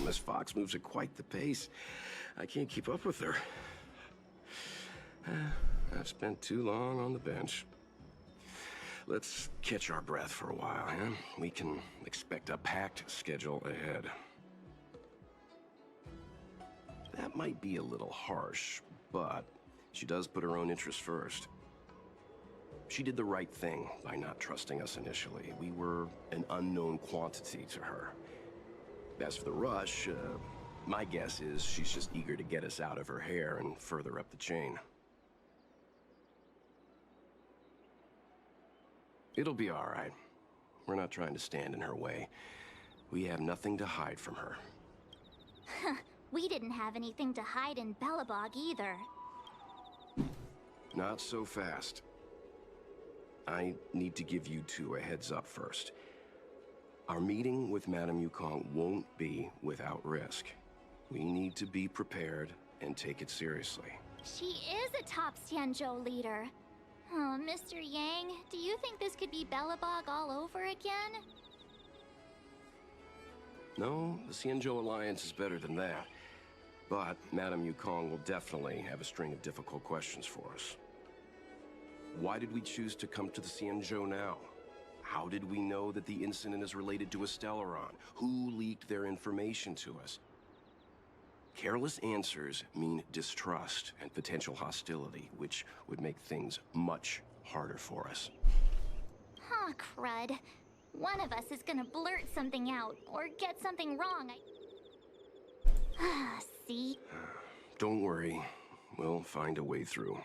Miss Fox moves at quite the pace. I can't keep up with her. I've spent too long on the bench. Let's catch our breath for a while, huh? We can expect a packed schedule ahead. That might be a little harsh, but she does put her own interests first. She did the right thing by not trusting us initially. We were an unknown quantity to her. As for the rush, my guess is she's just eager to get us out of her hair and further up the chain. It'll be all right. We're not trying to stand in her way. We have nothing to hide from her. We didn't have anything to hide in Belobog either. Not so fast. I need to give you two a heads up first. Our meeting with Madame Yukong won't be without risk. We need to be prepared and take it seriously. She is a top Xianzhou leader. Oh, Mr. Yang, do you think this could be Belobog all over again? No, the Xianzhou Alliance is better than that. But Madame Yukong will definitely have a string of difficult questions for us. Why did we choose to come to the Xianzhou now? How did we know that the incident is related to Estelaron? Who leaked their information to us? Careless answers mean distrust and potential hostility, which would make things much harder for us. Huh, crud. One of us is gonna blurt something out, or get something wrong. See? Don't worry. We'll find a way through.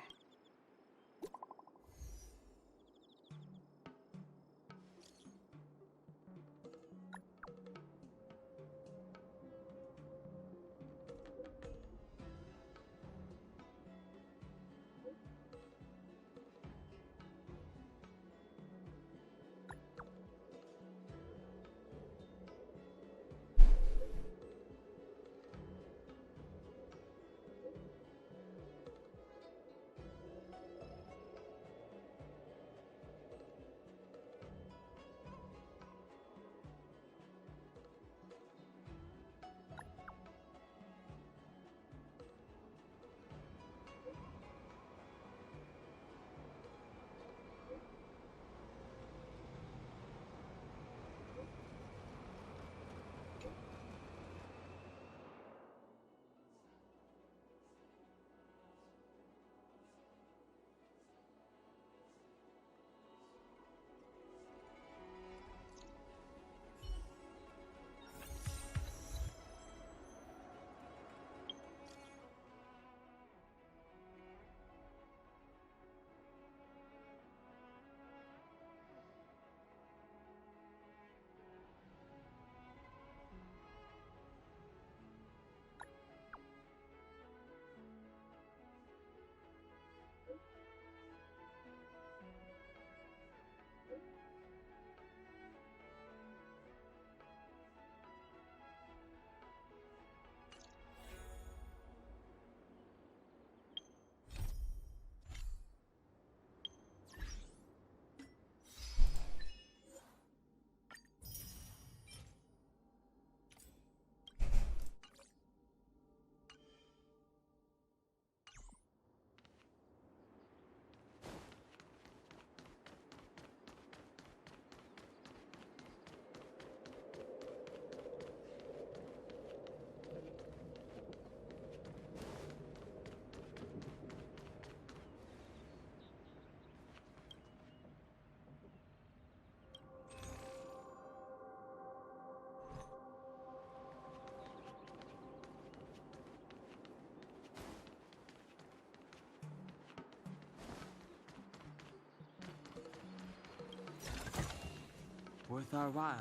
Worth our while.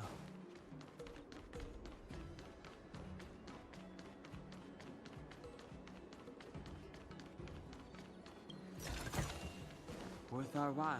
Worth our while.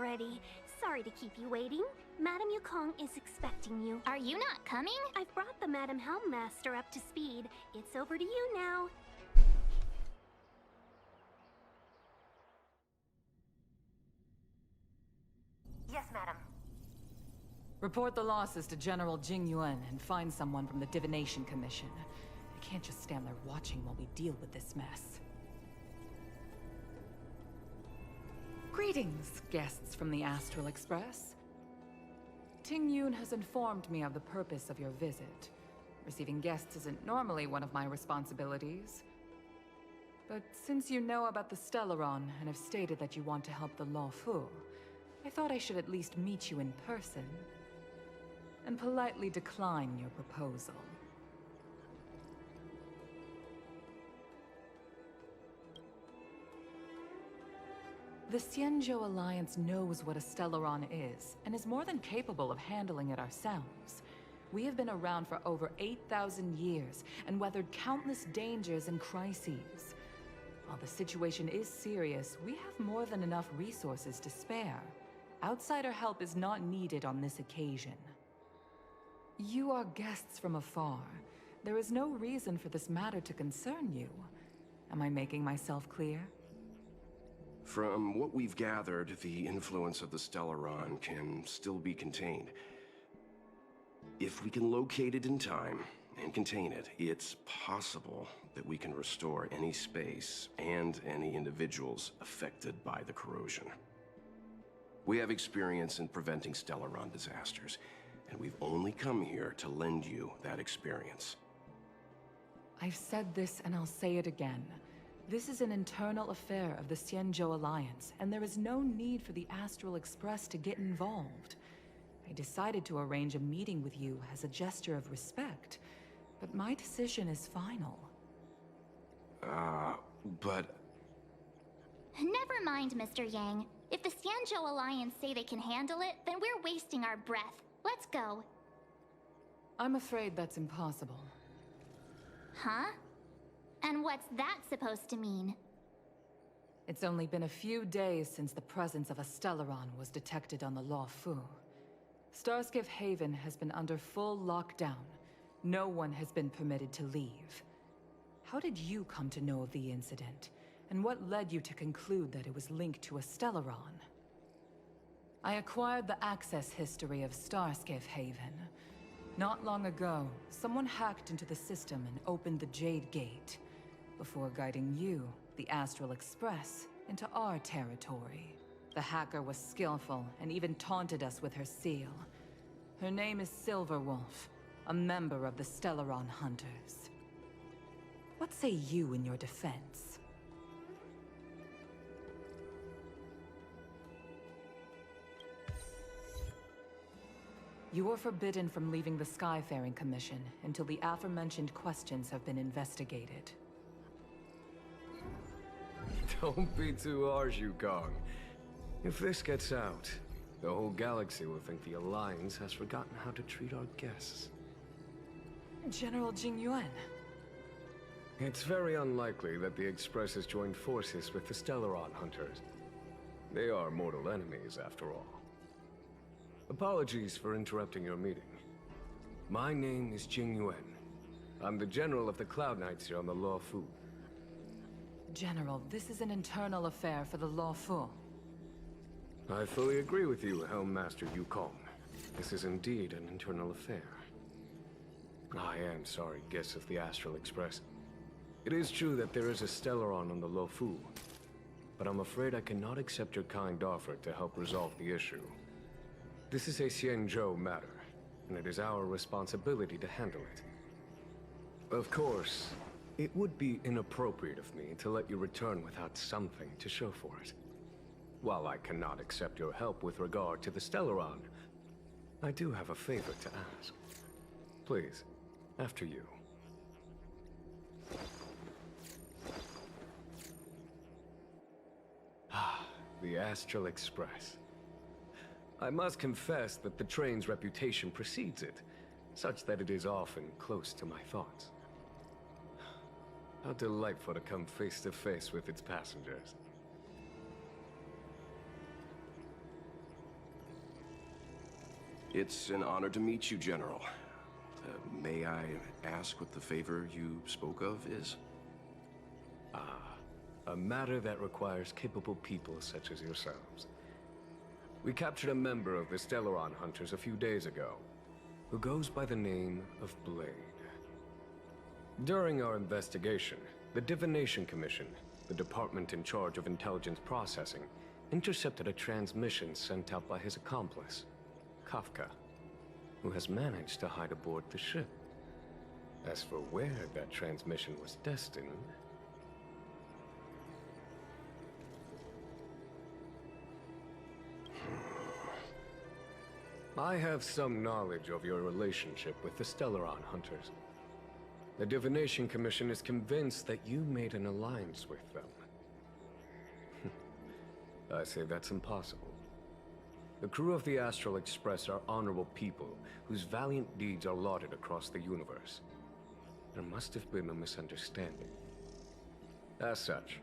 already. Sorry to keep you waiting. Madame Yukong is expecting you. Are you not coming? I've brought the Madame Helmmaster up to speed. It's over to you now. Yes, madam. Report the losses to General Jing Yuan and find someone from the Divination Commission. I can't just stand there watching while we deal with this mess. Greetings, guests from the Astral Express. Ting Yun has informed me of the purpose of your visit. Receiving guests isn't normally one of my responsibilities. But since you know about the Stellaron and have stated that you want to help the Law Fu, I thought I should at least meet you in person and politely decline your proposal. The Xianzhou Alliance knows what a Stellaron is, and is more than capable of handling it ourselves. We have been around for over 8,000 years, and weathered countless dangers and crises. While the situation is serious, we have more than enough resources to spare. Outsider help is not needed on this occasion. You are guests from afar. There is no reason for this matter to concern you. Am I making myself clear? From what we've gathered, the influence of the Stellaron can still be contained. If we can locate it in time and contain it, it's possible that we can restore any space and any individuals affected by the corrosion. We have experience in preventing Stellaron disasters, and we've only come here to lend you that experience. I've said this and I'll say it again. This is an internal affair of the Xianzhou Alliance, and there is no need for the Astral Express to get involved. I decided to arrange a meeting with you as a gesture of respect, but my decision is final. But... Never mind, Mr. Yang. If the Xianzhou Alliance say they can handle it, then we're wasting our breath. Let's go. I'm afraid that's impossible. Huh? And what's that supposed to mean? It's only been a few days since the presence of a Stellaron was detected on the Law Fu. Starskiff Haven has been under full lockdown. No one has been permitted to leave. How did you come to know of the incident? And what led you to conclude that it was linked to a Stellaron? I acquired the access history of Starskiff Haven. Not long ago, someone hacked into the system and opened the Jade Gate, before guiding you, the Astral Express, into our territory. The hacker was skillful and even taunted us with her seal. Her name is Silverwolf, a member of the Stellaron Hunters. What say you in your defense? You are forbidden from leaving the Skyfaring Commission until the aforementioned questions have been investigated. Don't be too harsh, Yukong. If this gets out, the whole galaxy will think the Alliance has forgotten how to treat our guests. General Jing Yuan. It's very unlikely that the Express has joined forces with the Stellaron Hunters. They are mortal enemies, after all. Apologies for interrupting your meeting. My name is Jing Yuan. I'm the General of the Cloud Knights here on the Law Fu. General, this is an internal affair for the Law Fu. I fully agree with you, Helmmaster Yukong. This is indeed an internal affair. I am sorry, guests of the Astral Express. It is true that there is a Stellaron on the Law Fu, but I'm afraid I cannot accept your kind offer to help resolve the issue. This is a Xianzhou matter, and it is our responsibility to handle it. Of course, it would be inappropriate of me to let you return without something to show for it. While I cannot accept your help with regard to the Stellaron, I do have a favor to ask. Please, after you. The Astral Express. I must confess that the train's reputation precedes it, such that it is often close to my thoughts. How delightful to come face to face with its passengers. It's an honor to meet you, General. May I ask what the favor you spoke of is? A matter that requires capable people such as yourselves. We captured a member of the Stellaron Hunters a few days ago, who goes by the name of Blade. During our investigation, the Divination Commission, the department in charge of intelligence processing, intercepted a transmission sent out by his accomplice, Kafka, who has managed to hide aboard the ship. As for where that transmission was destined... I have some knowledge of your relationship with the Stellaron Hunters. The Divination Commission is convinced that you made an alliance with them. I say that's impossible. The crew of the Astral Express are honorable people whose valiant deeds are lauded across the universe. There must have been a misunderstanding. As such,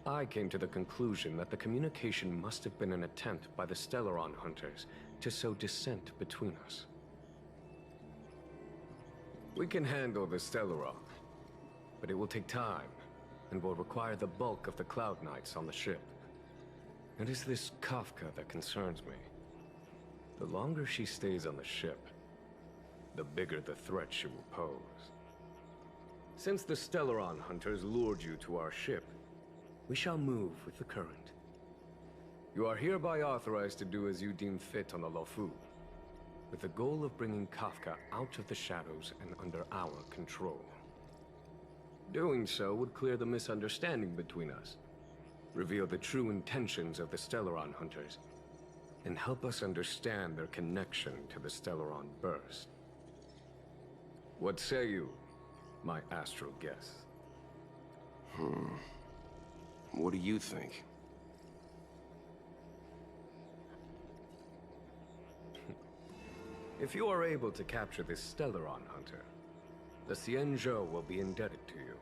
I came to the conclusion that the communication must have been an attempt by the Stellaron Hunters to sow dissent between us. We can handle the Stellaron, but it will take time, and will require the bulk of the Cloud Knights on the ship. It is this Kafka that concerns me. The longer she stays on the ship, the bigger the threat she will pose. Since the Stellaron Hunters lured you to our ship, we shall move with the current. You are hereby authorized to do as you deem fit on the Lofu, with the goal of bringing Kafka out of the shadows and under our control. Doing so would clear the misunderstanding between us, reveal the true intentions of the Stellaron Hunters, and help us understand their connection to the Stellaron Burst. What say you, my astral guests? What do you think? If you are able to capture this Stellaron Hunter, the Xianzhou will be indebted to you.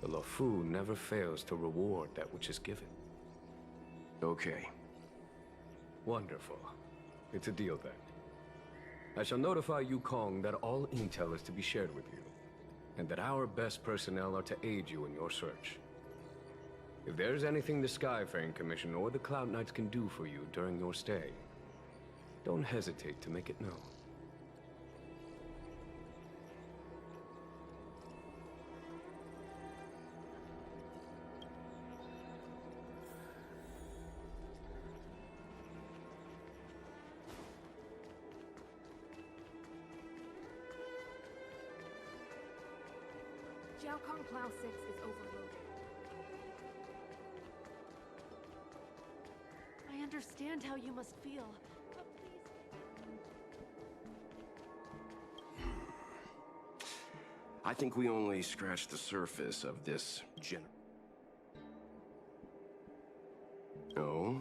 The Lofu never fails to reward that which is given. Okay. Wonderful. It's a deal then. I shall notify Yukong that all intel is to be shared with you, and that our best personnel are to aid you in your search. If there's anything the Skyfaring Commission or the Cloud Knights can do for you during your stay, don't hesitate to make it known. Jiaokong Plow 6 is overloaded. I understand how you must feel, but please... I think we only scratched the surface of this Oh?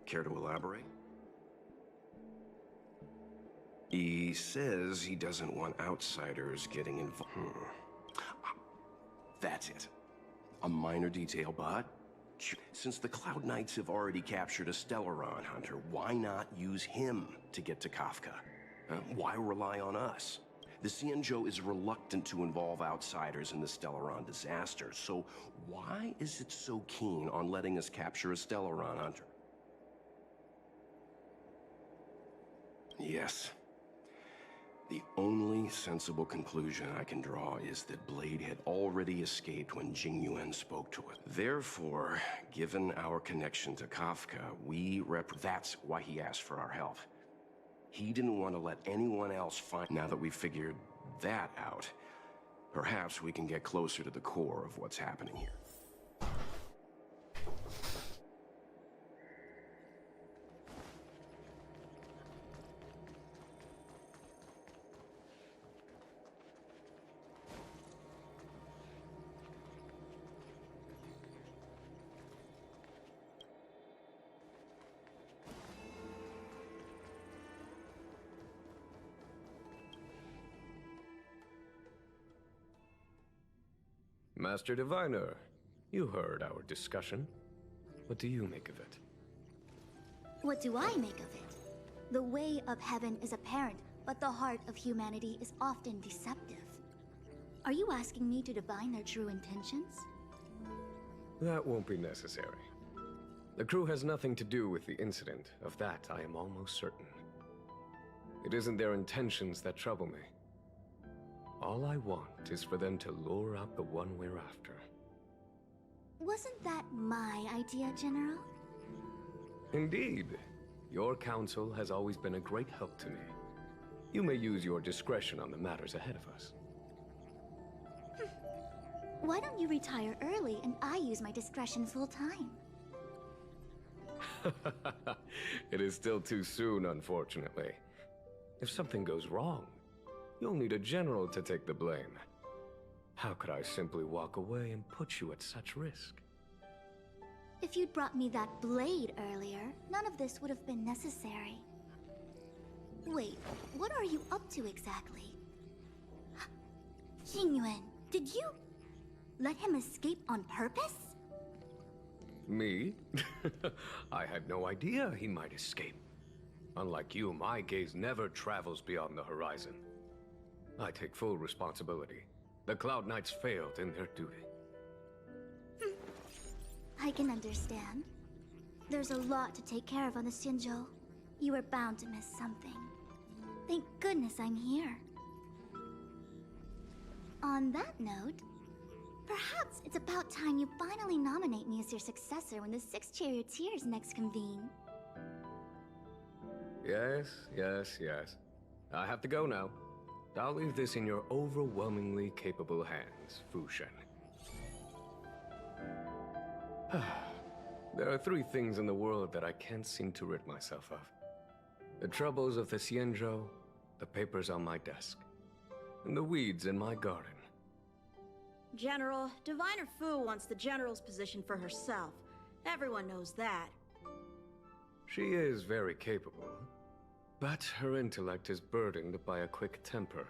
Care to elaborate? He says he doesn't want outsiders getting involved. That's it. A minor detail, but... Since the Cloud Knights have already captured a Stellaron Hunter, why not use him to get to Kafka? Why rely on us? The Xianzhou is reluctant to involve outsiders in the Stellaron disaster, so why is it so keen on letting us capture a Stellaron Hunter? Yes. The only sensible conclusion I can draw is that Blade had already escaped when Jing Yuan spoke to it. Therefore, given our connection to Kafka, that's why he asked for our help. He didn't want to let anyone else find... Now that we've figured that out, perhaps we can get closer to the core of what's happening here. Master Diviner, you heard our discussion. What do you make of it? What do I make of it? The way of heaven is apparent, but the heart of humanity is often deceptive. Are you asking me to divine their true intentions? That won't be necessary. The crew has nothing to do with the incident. Of that, I am almost certain. It isn't their intentions that trouble me. All I want is for them to lure out the one we're after. Wasn't that my idea, General? Indeed. Your counsel has always been a great help to me. You may use your discretion on the matters ahead of us. Why don't you retire early and I use my discretion full time? It is still too soon, unfortunately. If something goes wrong, you'll need a general to take the blame. How could I simply walk away and put you at such risk? If you'd brought me that blade earlier, none of this would have been necessary. Wait, what are you up to exactly? Yingyuan, did you let him escape on purpose? Me? I had no idea he might escape. Unlike you, my gaze never travels beyond the horizon. I take full responsibility. The Cloud Knights failed in their duty. I can understand. There's a lot to take care of on the Xinzhou. You were bound to miss something. Thank goodness I'm here. On that note, perhaps it's about time you finally nominate me as your successor when the Six Charioteers next convene. Yes. I have to go now. I'll leave this in your overwhelmingly capable hands, Fu Shen. There are three things in the world that I can't seem to rid myself of. The troubles of the Xianzhou, the papers on my desk, and the weeds in my garden. General, Diviner Fu wants the General's position for herself. Everyone knows that. She is very capable, but her intellect is burdened by a quick temper.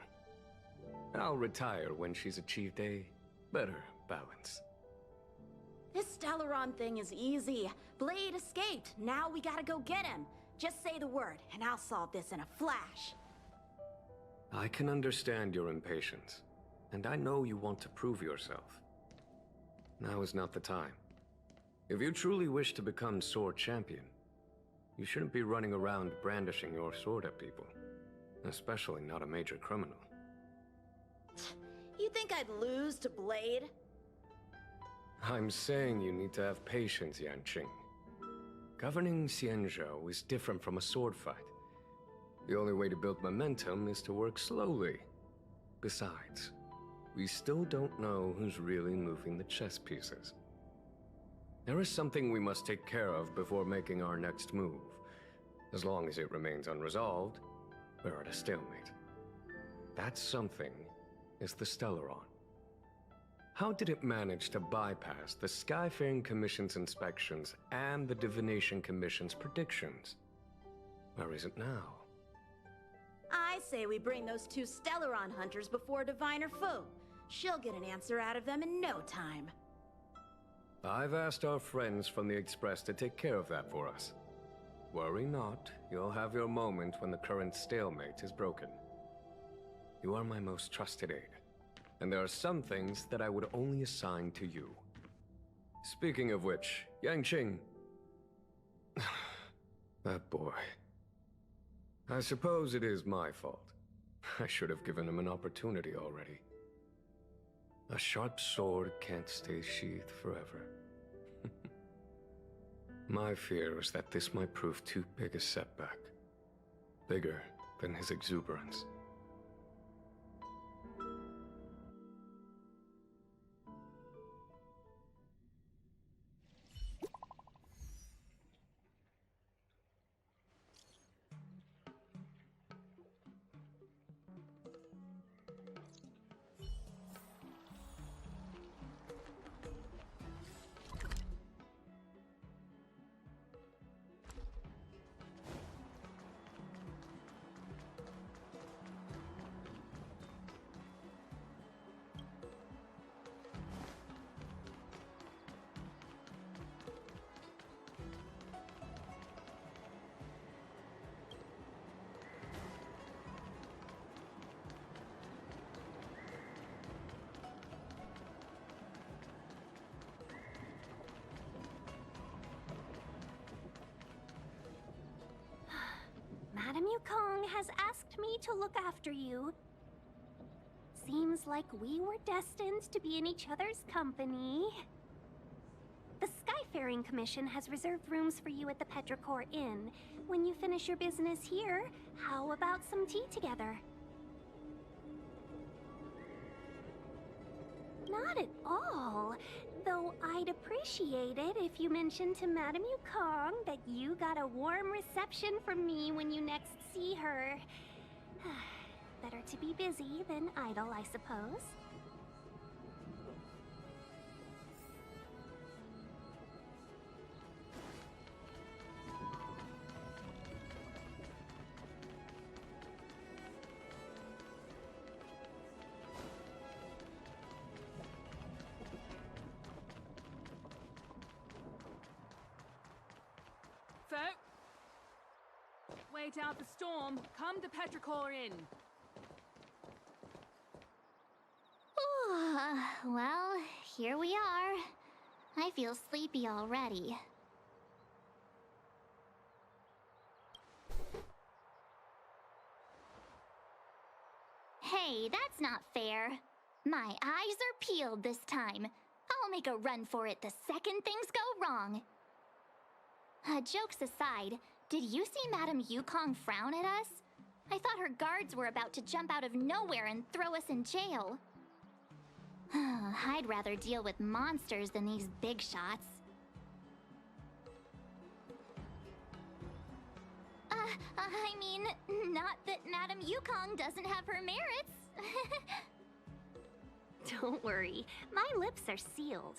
I'll retire when she's achieved a better balance. This Stellaron thing is easy. Blade escaped. Now we gotta go get him. Just say the word, and I'll solve this in a flash. I can understand your impatience, and I know you want to prove yourself. Now is not the time. If you truly wish to become Sword Champion, you shouldn't be running around brandishing your sword at people. Especially not a major criminal. You think I'd lose to Blade? I'm saying you need to have patience, Yanqing. Governing Xianzhou is different from a sword fight. The only way to build momentum is to work slowly. Besides, we still don't know who's really moving the chess pieces. There is something we must take care of before making our next move. As long as it remains unresolved, we're at a stalemate. That something is the Stellaron. How did it manage to bypass the Skyfaring Commission's inspections and the Divination Commission's predictions? Where is it now? I say we bring those two Stellaron hunters before Diviner Fu. She'll get an answer out of them in no time. I've asked our friends from the Express to take care of that for us. Worry not, you'll have your moment when the current stalemate is broken. You are my most trusted aide, and there are some things that I would only assign to you. Speaking of which, Yanqing... that boy... I suppose it is my fault. I should have given him an opportunity already. A sharp sword can't stay sheathed forever. My fear is that this might prove too big a setback. Bigger than his exuberance. Madame Yukong has asked me to look after you. Seems like we were destined to be in each other's company. The Skyfaring Commission has reserved rooms for you at the Petrichor Inn. When you finish your business here, how about some tea together? Not at all. Though I'd appreciate it if you mentioned to Madame Yukong that you got a warm reception from me when you next see her. Better to be busy than idle, I suppose. Wait out the storm. Come to Petrichor Inn. Well, here we are. I feel sleepy already. Hey, that's not fair. My eyes are peeled this time. I'll make a run for it the second things go wrong. Jokes aside, did you see Madame Yukong frown at us? I thought her guards were about to jump out of nowhere and throw us in jail. I'd rather deal with monsters than these big shots. I mean, not that Madame Yukong doesn't have her merits. Don't worry, my lips are sealed.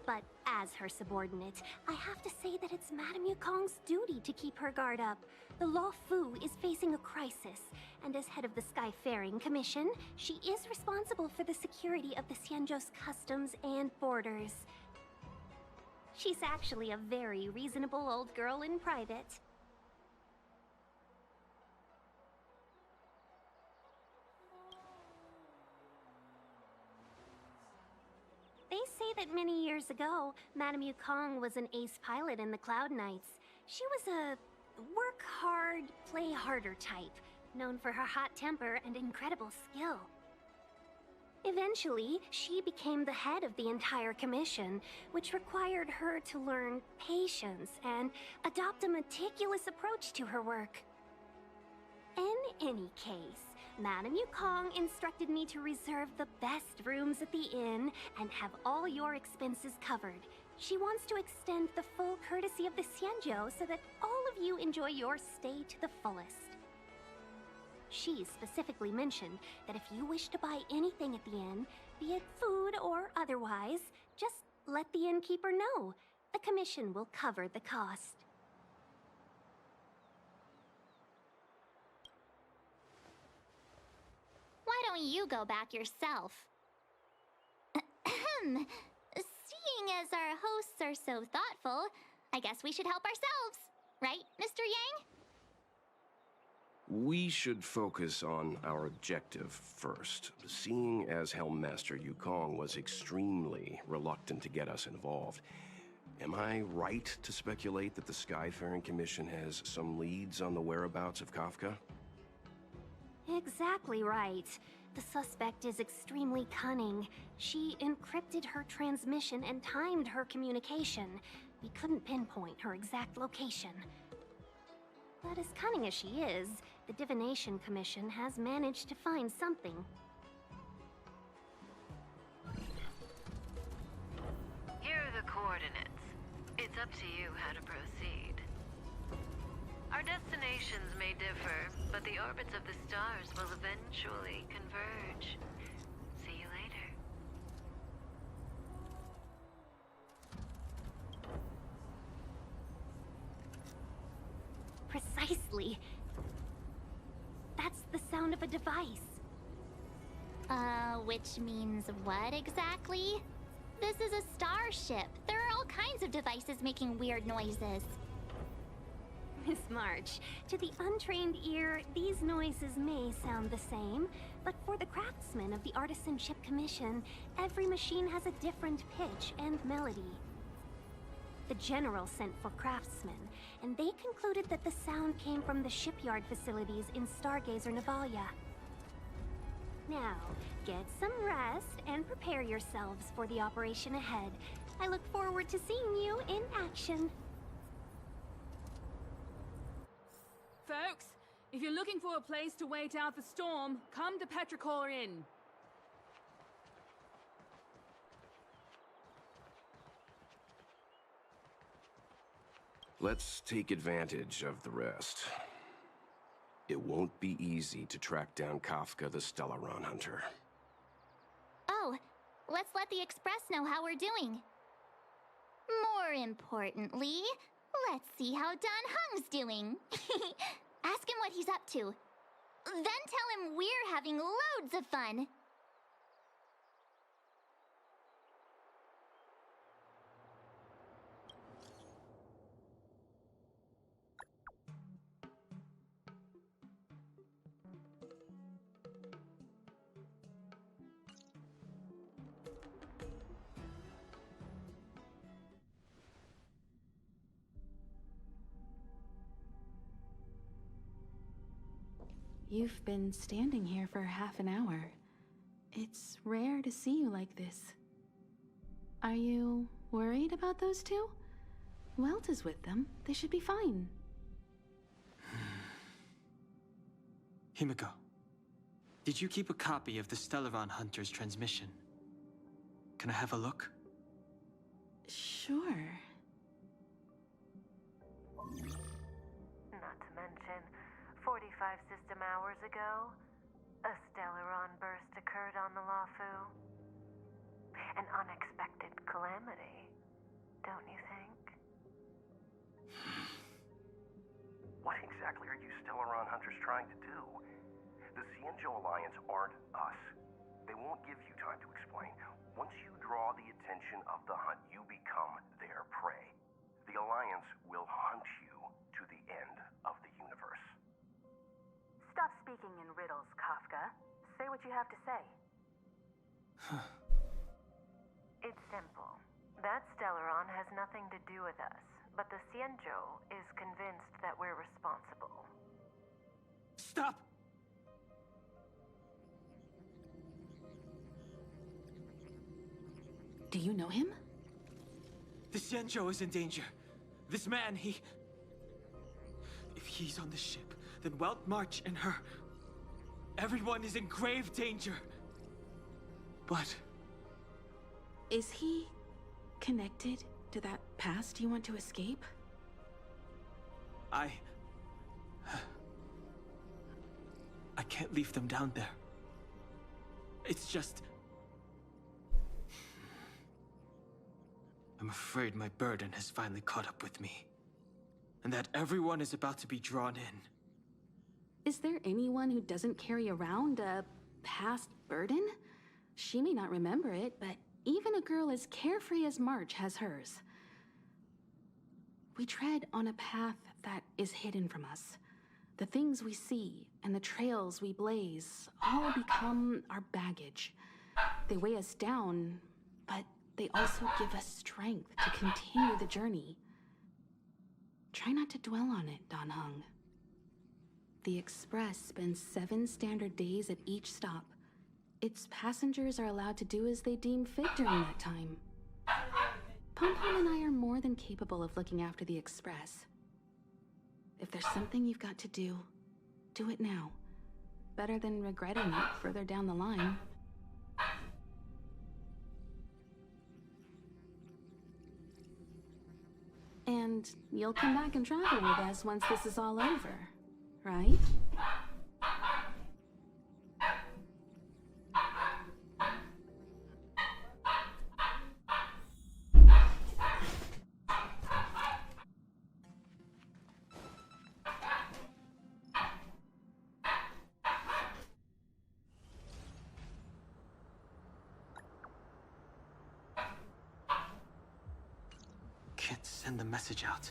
But as her subordinate, I have to say that it's Madame Yukong's duty to keep her guard up. The Law Fu is facing a crisis, and as head of the Skyfaring Commission, she is responsible for the security of the Xianzhou's customs and borders. She's actually a very reasonable old girl in private. They say that many years ago, Madame Yukong was an ace pilot in the Cloud Knights. She was a work hard, play harder type, known for her hot temper and incredible skill. Eventually, she became the head of the entire commission, which required her to learn patience and adopt a meticulous approach to her work. In any case, Madame Yukong instructed me to reserve the best rooms at the inn and have all your expenses covered. She wants to extend the full courtesy of the Xianzhou so that all of you enjoy your stay to the fullest. She specifically mentioned that if you wish to buy anything at the inn, be it food or otherwise, just let the innkeeper know. The commission will cover the cost. Why don't you go back yourself? Seeing as our hosts are so thoughtful, I guess we should help ourselves. Right, Mr. Yang? We should focus on our objective first. Seeing as Helmmaster Yukong was extremely reluctant to get us involved, am I right to speculate that the Skyfaring Commission has some leads on the whereabouts of Kafka? Exactly right. The suspect is extremely cunning. She encrypted her transmission and timed her communication. We couldn't pinpoint her exact location. But as cunning as she is, the Divination Commission has managed to find something. Here are the coordinates. It's up to you how to proceed. Our destinations may differ, but the orbits of the stars will eventually converge. See you later. Precisely. That's the sound of a device. Which means what exactly? This is a starship. There are all kinds of devices making weird noises. Miss March, to the untrained ear, these noises may sound the same, but for the craftsmen of the Artisanship Commission, every machine has a different pitch and melody. The General sent for craftsmen, and they concluded that the sound came from the shipyard facilities in Stargazer Navalia. Now, get some rest and prepare yourselves for the operation ahead. I look forward to seeing you in action. Folks, if you're looking for a place to wait out the storm, come to Petrichor Inn. Let's take advantage of the rest. It won't be easy to track down Kafka the Stellaron Hunter. Oh, let's let the Express know how we're doing. More importantly, let's see how Don Hung's doing. Ask him what he's up to. Then tell him we're having loads of fun. You've been standing here for half an hour. It's rare to see you like this. Are you worried about those two? Welt is with them. They should be fine. Himiko, did you keep a copy of the Stellaron Hunter's transmission? Can I have a look? Sure. Not to mention, 45 system hours ago, a Stellaron burst occurred on the Lawfu. An unexpected calamity, don't you think? What exactly are you Stellaron Hunters trying to do? The Cienjo Alliance aren't us. They won't give you time to explain. Once you draw the attention of the hunt, you become their prey. The Alliance will hunt you to the end of the universe. Stop speaking in riddles, Kafka. Say what you have to say. It's simple. That Stellaron has nothing to do with us, but the Cienjo is convinced that we're responsible. Stop! Do you know him? The Xianzhou is in danger. This man, if he's on the ship, then Welt March and her... Everyone is in grave danger. But... Is he connected to that past you want to escape? I can't leave them down there. It's just... I'm afraid my burden has finally caught up with me. And that everyone is about to be drawn in. Is there anyone who doesn't carry around a past burden? She may not remember it, but even a girl as carefree as March has hers. We tread on a path that is hidden from us. The things we see and the trails we blaze all become our baggage. They weigh us down, but they also give us strength to continue the journey. Try not to dwell on it, Don Hung. The Express spends 7 standard days at each stop. Its passengers are allowed to do as they deem fit during that time. Pom-Pom and I are more than capable of looking after the Express. If there's something you've got to do it now. Better than regretting it further down the line. And you'll come back and travel with us once this is all over, right? Can't send the message out.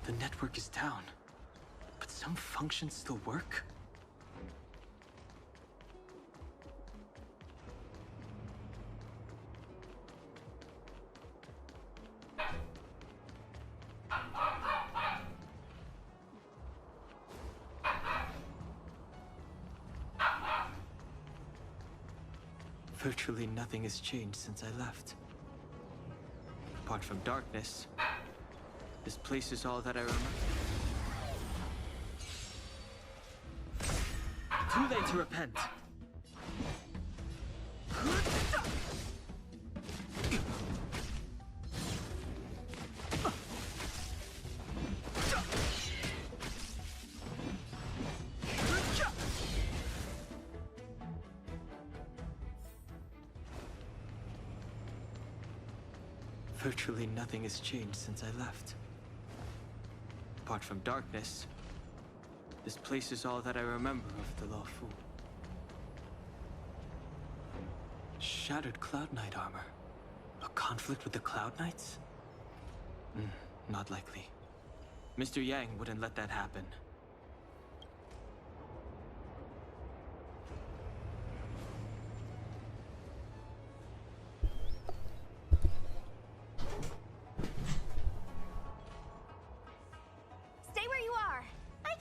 The network is down, but some functions still work. Virtually nothing has changed since I left. Apart from darkness, this place is all that I remember. Too late to repent. Virtually nothing has changed since I left. Apart from darkness, this place is all that I remember of the Law Fu. Shattered Cloud Knight armor. A conflict with the Cloud Knights? Not likely. Mr. Yang wouldn't let that happen.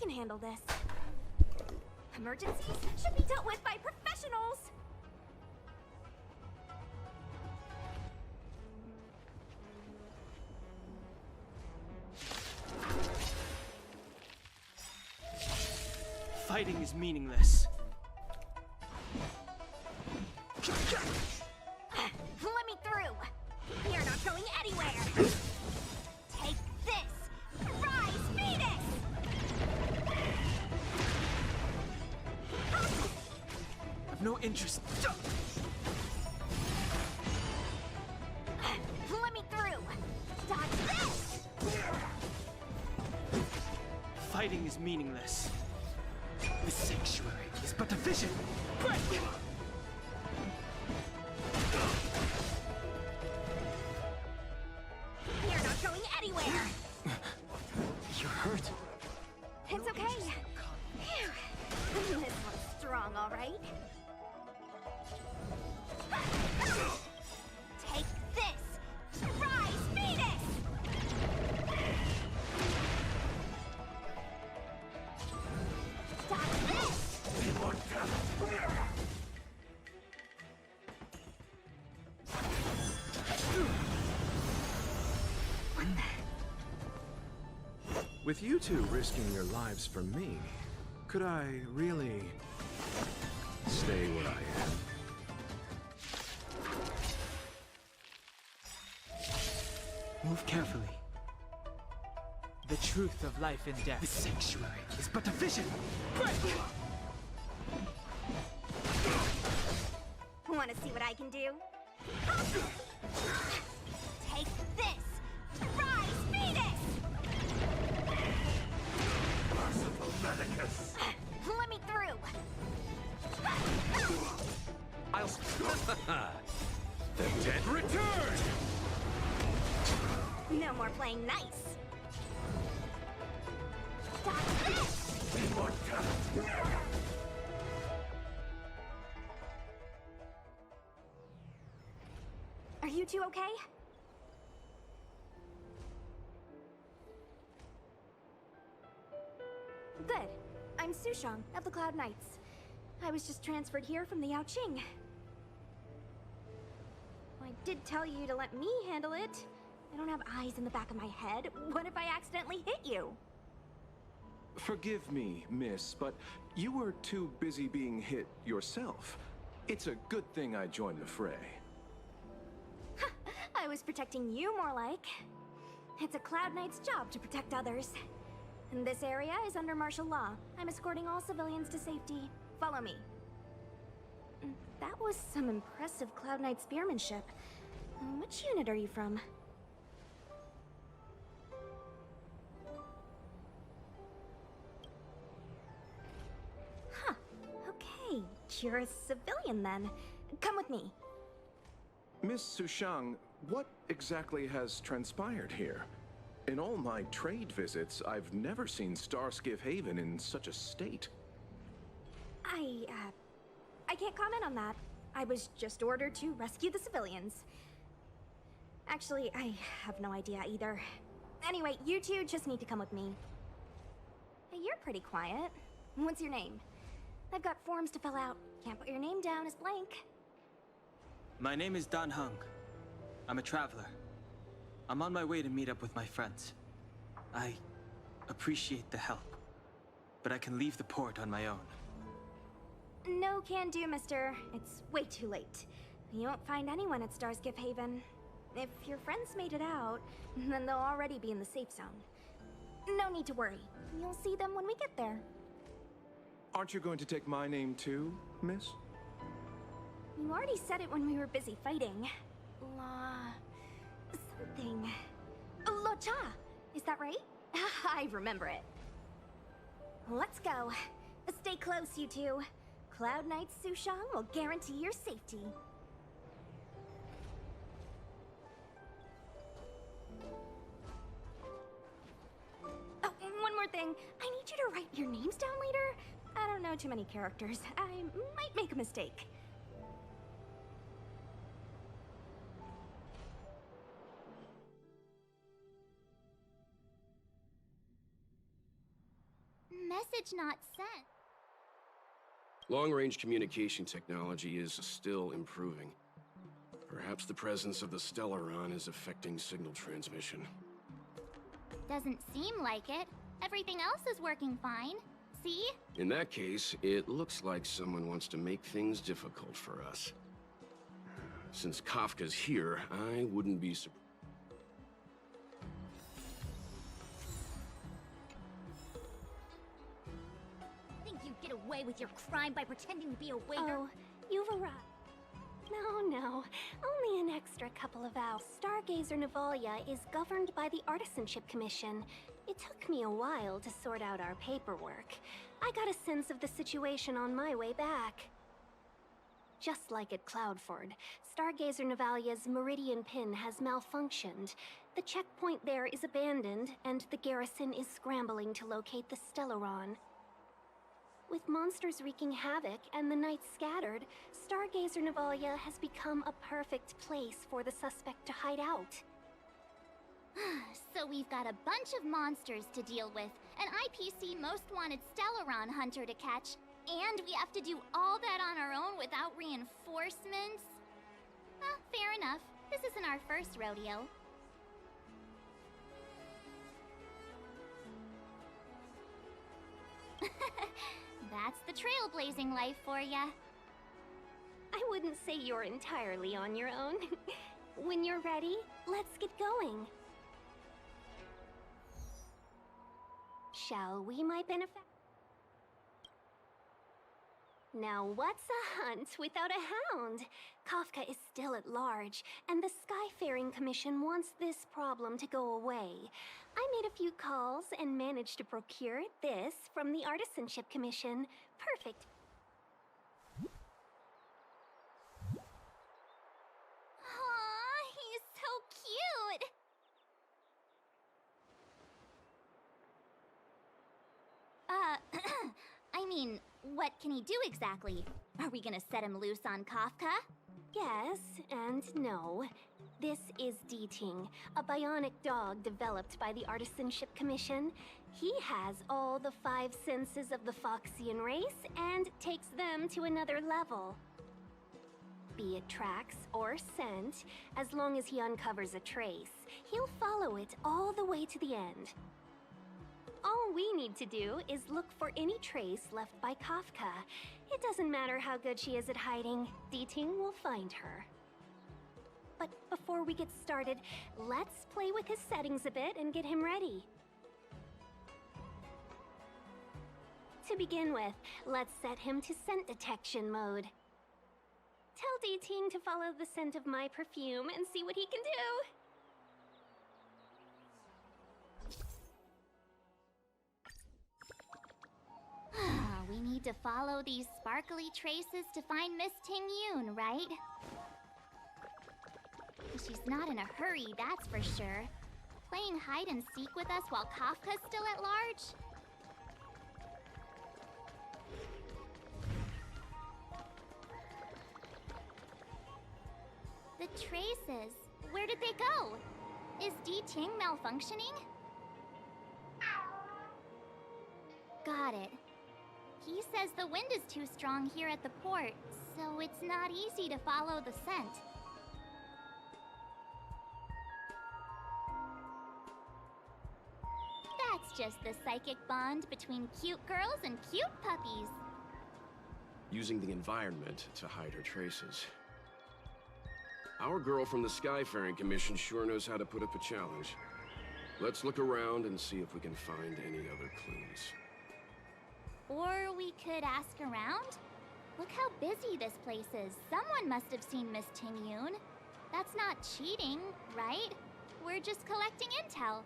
Handle this. Emergencies should be dealt with by professionals. Fighting is meaningless. Let me through. You're not going anywhere. Take this. Rise, Phoenix! No interest. Let me through. Dodge this. Fighting is meaningless. The sanctuary is but a vision. Break! You're not going anywhere. You're hurt. It's okay. Phew. This one's strong, all right. Take this! Rise, Phoenix! Stop this! With you two risking your lives for me, could I really stay where I am? Move carefully. The truth of life and death. The sanctuary is but a vision. Break! Want to see what I can do? Take this! Rise, Phoenix! Merciful Medicus! Let me through! I'll... The dead return! No more playing nice. Stop this! Are you two okay? Good. I'm Sushang of the Cloud Knights. I was just transferred here from the Yaoqing. I did tell you to let me handle it. I don't have eyes in the back of my head. What if I accidentally hit you? Forgive me, miss, but you were too busy being hit yourself. It's a good thing I joined the fray. I was protecting you more like. It's a Cloud Knight's job to protect others. And this area is under martial law. I'm escorting all civilians to safety. Follow me. That was some impressive Cloud Knight spearmanship. Which unit are you from? Huh. Okay, you're a civilian then. Come with me. Miss Sushang, what exactly has transpired here? In all my trade visits, I've never seen Starskiff Haven in such a state. I can't comment on that. I was just ordered to rescue the civilians. Actually, I have no idea either. Anyway, you two just need to come with me. Hey, you're pretty quiet. What's your name? I've got forms to fill out. Can't put your name down as blank. My name is Dan Hung. I'm a traveler. I'm on my way to meet up with my friends. I appreciate the help, but I can leave the port on my own. No can do, mister. It's way too late. You won't find anyone at Starsgift Haven. If your friends made it out, then they'll already be in the safe zone. No need to worry. You'll see them when we get there. Aren't you going to take my name too, miss? You already said it when we were busy fighting. Something. Locha! Is that right? I remember it. Let's go. Stay close, you two. Cloud Knight Sushang will guarantee your safety. Oh, one more thing. I need you to write your names down later. I don't know too many characters. I might make a mistake. Message not sent. Long-range communication technology is still improving. Perhaps the presence of the Stellaron is affecting signal transmission. Doesn't seem like it. Everything else is working fine. See? In that case, it looks like someone wants to make things difficult for us. Since Kafka's here, I wouldn't be surprised. Think you'd get away with your crime by pretending to be a waiter? Oh, you've arrived. No. Only an extra couple of hours. Stargazer Navalia is governed by the Artisanship Commission. It took me a while to sort out our paperwork. I got a sense of the situation on my way back. Just like at Cloudford, Stargazer Navalia's Meridian Pin has malfunctioned. The checkpoint there is abandoned, and the garrison is scrambling to locate the Stellaron. With monsters wreaking havoc and the night scattered, Stargazer Navalia has become a perfect place for the suspect to hide out. So we've got a bunch of monsters to deal with, an IPC most wanted Stellaron hunter to catch, and we have to do all that on our own without reinforcements? Fair enough. This isn't our first rodeo. That's the trailblazing life for ya. I wouldn't say you're entirely on your own. When you're ready, let's get going. Shall we, my benefactor? Now what's a hunt without a hound? Kafka is still at large, and the Skyfaring Commission wants this problem to go away. I made a few calls and managed to procure this from the Artisanship Commission. Perfect. Aw, he's so cute! I mean, what can he do exactly? Are we gonna set him loose on Kafka? Yes and no. This is D-Ting, a bionic dog developed by the Artisanship Commission. He has all the 5 senses of the Foxian race and takes them to another level. Be it tracks or scent, as long as he uncovers a trace, he'll follow it all the way to the end. All we need to do is look for any trace left by Kafka. It doesn't matter how good she is at hiding, D-Ting will find her. But before we get started, let's play with his settings a bit and get him ready. To begin with, let's set him to scent detection mode. Tell D-Ting to follow the scent of my perfume and see what he can do. We need to follow these sparkly traces to find Miss Ting-Yun, right? She's not in a hurry, that's for sure. Playing hide and seek with us while Kafka's still at large? The traces, where did they go? Is D-Ting malfunctioning? Got it. He says the wind is too strong here at the port, So it's not easy to follow the scent. That's just the psychic bond between cute girls and cute puppies. Using the environment to hide her traces. Our girl from the Skyfaring Commission sure knows how to put up a challenge. Let's look around and see if we can find any other clues. Or we could ask around? Look how busy this place is. Someone must have seen Miss Ting-Yun. That's not cheating, right? We're just collecting intel.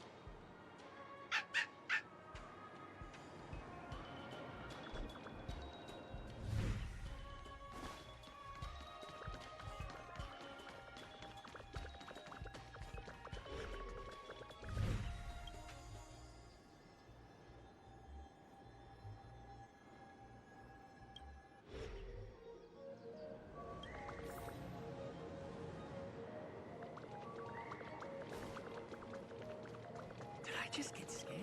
Did I just get scared?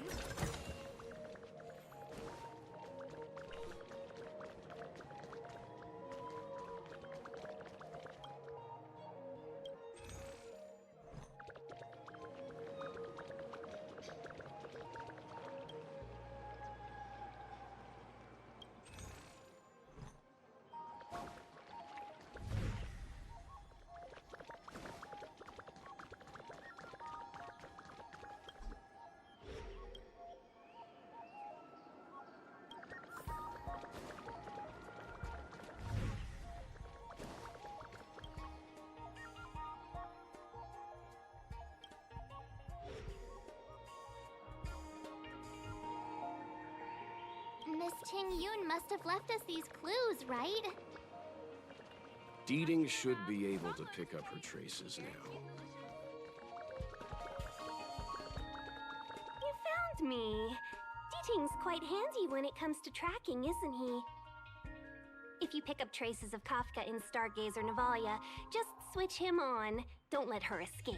Miss Ting-Yun must have left us these clues, right? Deeding should be able to pick up her traces now. You found me. Deeting's quite handy when it comes to tracking, isn't he? If you pick up traces of Kafka in Stargazer Navalia, just switch him on. Don't let her escape.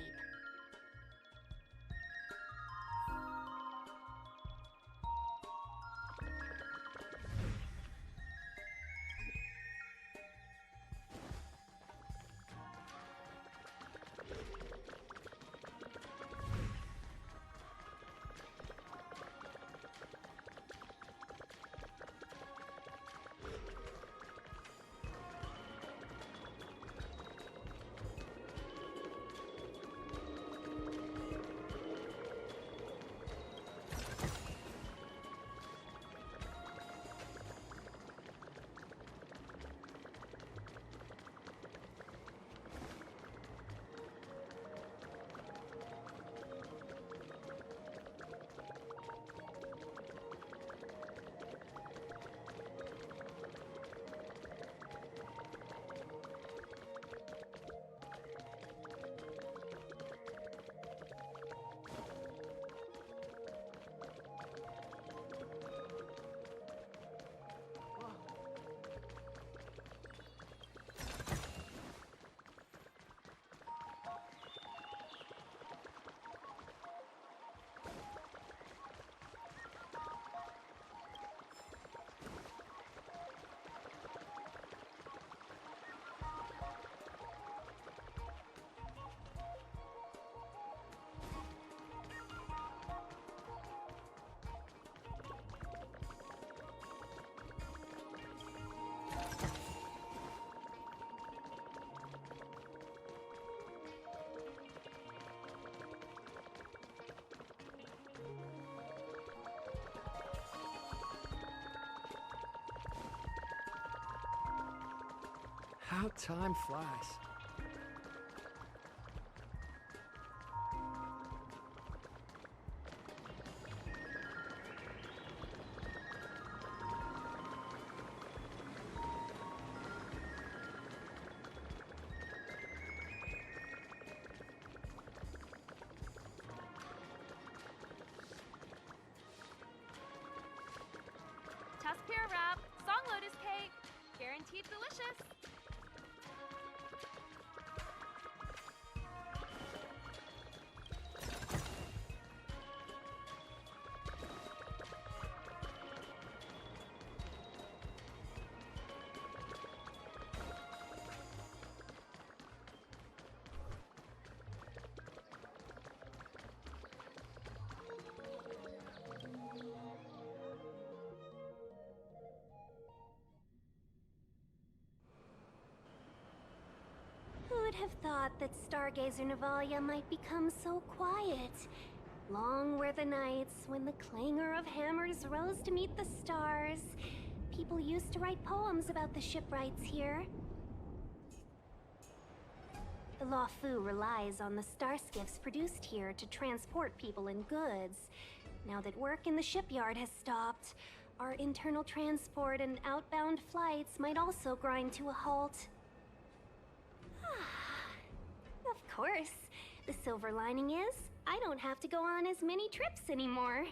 How time flies. Tusk pear wrap, song lotus cake, guaranteed delicious. have thought that Stargazer Navalia might become so quiet. Long were the nights when the clangor of hammers rose to meet the stars. People used to write poems about the shipwrights here. The Lawfu relies on the star skiffs produced here to transport people and goods. Now that work in the shipyard has stopped, our internal transport and outbound flights might also grind to a halt. Of course. The silver lining is, I don't have to go on as many trips anymore.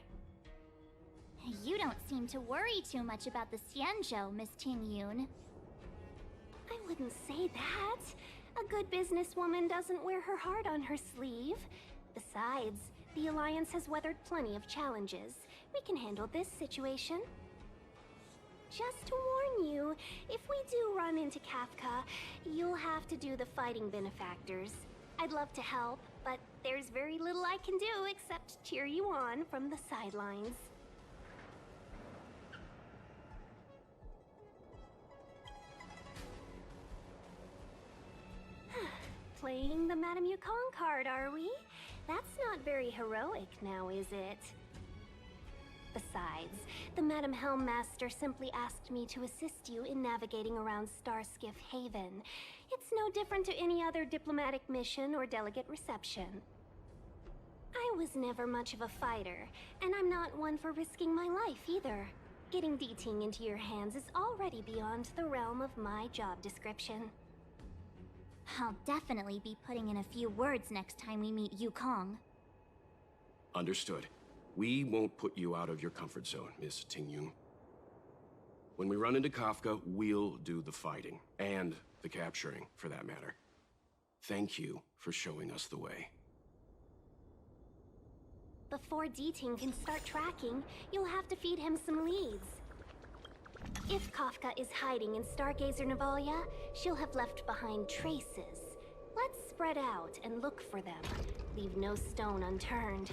You don't seem to worry too much about the Xianzhou, Miss Tingyun. I wouldn't say that. A good businesswoman doesn't wear her heart on her sleeve. Besides, the Alliance has weathered plenty of challenges. We can handle this situation. Just to warn you, if we do run into Kafka, you'll have to do the fighting benefactors. I'd love to help, but there's very little I can do except cheer you on from the sidelines. Playing the Madame Yukong card, are we? That's not very heroic now, is it? Besides, the Madame Helmmaster simply asked me to assist you in navigating around Starskiff Haven. It's no different to any other diplomatic mission or delegate reception. I was never much of a fighter, and I'm not one for risking my life either. Getting D-Ting into your hands is already beyond the realm of my job description. I'll definitely be putting in a few words next time we meet Yukong. Understood. We won't put you out of your comfort zone, Miss Tingyun. When we run into Kafka, we'll do the fighting. And the capturing, for that matter. Thank you for showing us the way. Before D-Ting can start tracking, you'll have to feed him some leads. If Kafka is hiding in Stargazer Navalia, she'll have left behind traces. Let's spread out and look for them. Leave no stone unturned.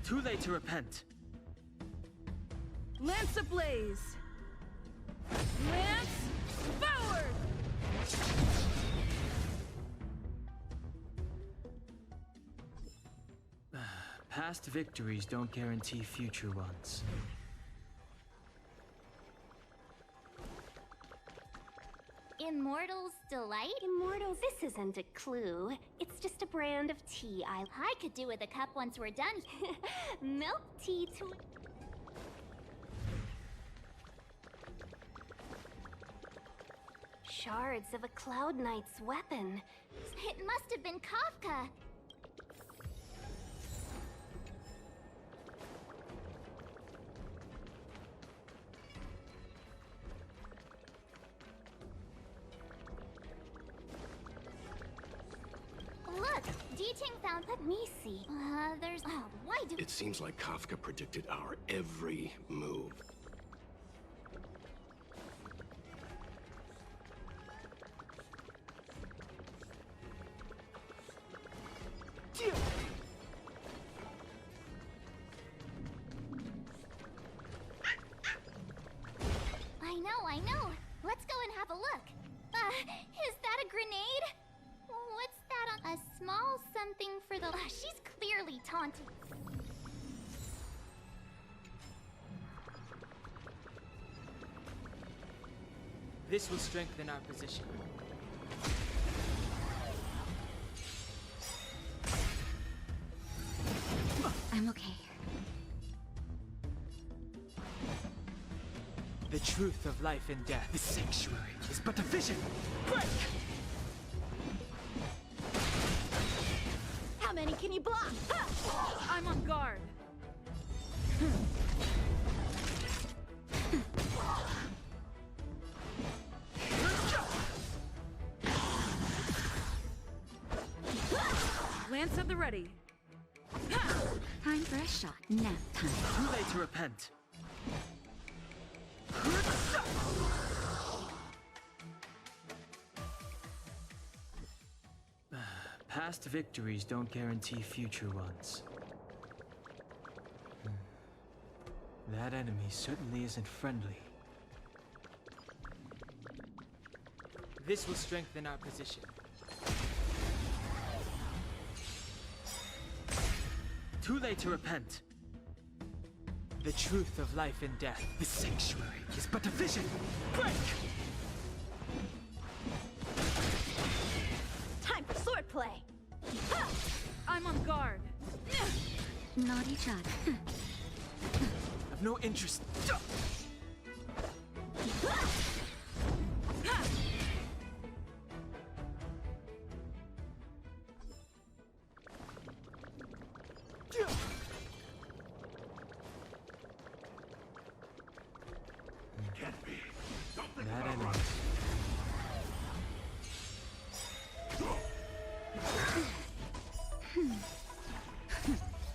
Too late to repent. Lance ablaze! Lance forward! Past victories don't guarantee future ones. Immortal's Delight? Immortals, this isn't a clue. It's just a brand of tea I could do with a cup once we're done. Milk tea to... shards of a Cloud Knight's weapon. It must have been Kafka. Look, D-Ting found. Let me see. There's. Why do? It seems like Kafka predicted our every move. I know. Let's go and have a look. Is that a grenade? What's that on? A small something for the. She's clearly taunting. This will strengthen our position. I'm okay. The truth of life and death. The sanctuary is but a vision. Break! How many can you block? I'm on guard. Lance at the ready. Time for a shot. Nap time. Too late to repent. Past victories don't guarantee future ones. That enemy certainly isn't friendly. This will strengthen our position. Too late to repent. The truth of life and death. The sanctuary is but a vision. Break! Time for swordplay. I'm on guard. Naughty shot. I've no interest. That enemy.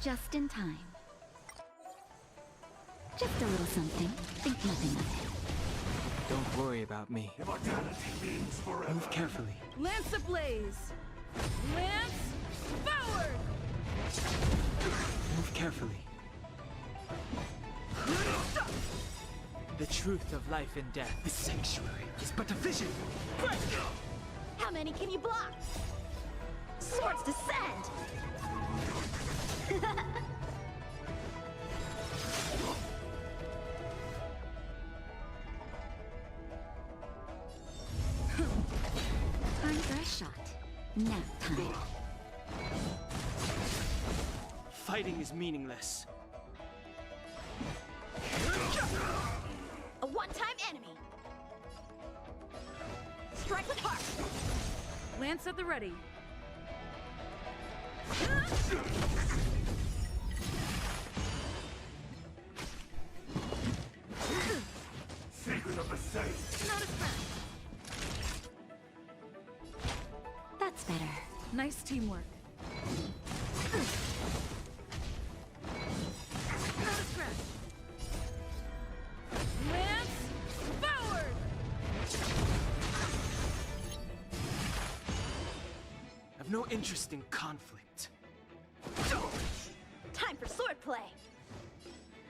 Just in time. Just a little something. Think nothing of it. Don't worry about me. Move carefully. Lance ablaze. Lance forward. Move carefully. The truth of life and death. The sanctuary is but a vision. Break! How many can you block? Swords descend! Time for a shot. Nap time. Fighting is meaningless. A one-time enemy. Strike with heart. Lance at the ready. Secret of the saints. Not as bad. That's better. Nice teamwork. Not a scratch. Lance forward. I've no interest in conflict. Time for swordplay.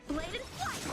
Blade and flight.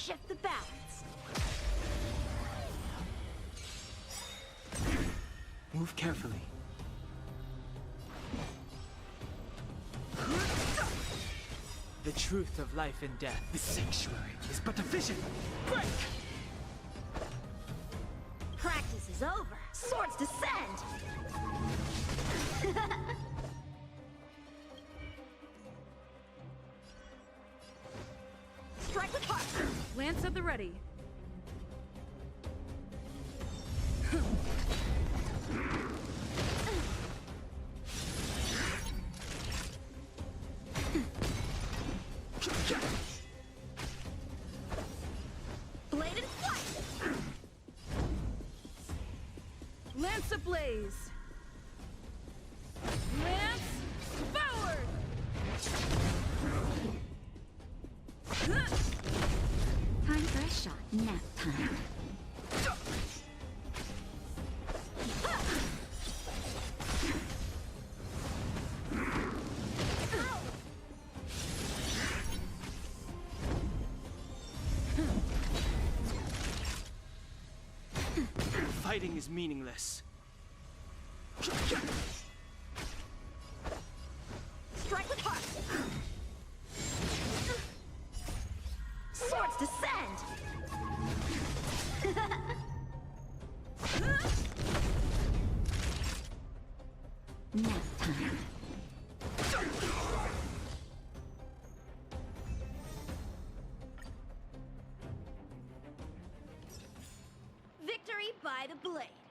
shift the balance. Move carefully. The truth of life and death. The sanctuary is but a vision. Break! Practice is over. Swords descend! Strike with heart! Lance at the ready. Blade in flight! Lance ablaze. Lance forward! Time for a shot. Nap time. Fighting is meaningless. Strike with heart! Swords descend! Nap time. Victory by the blade.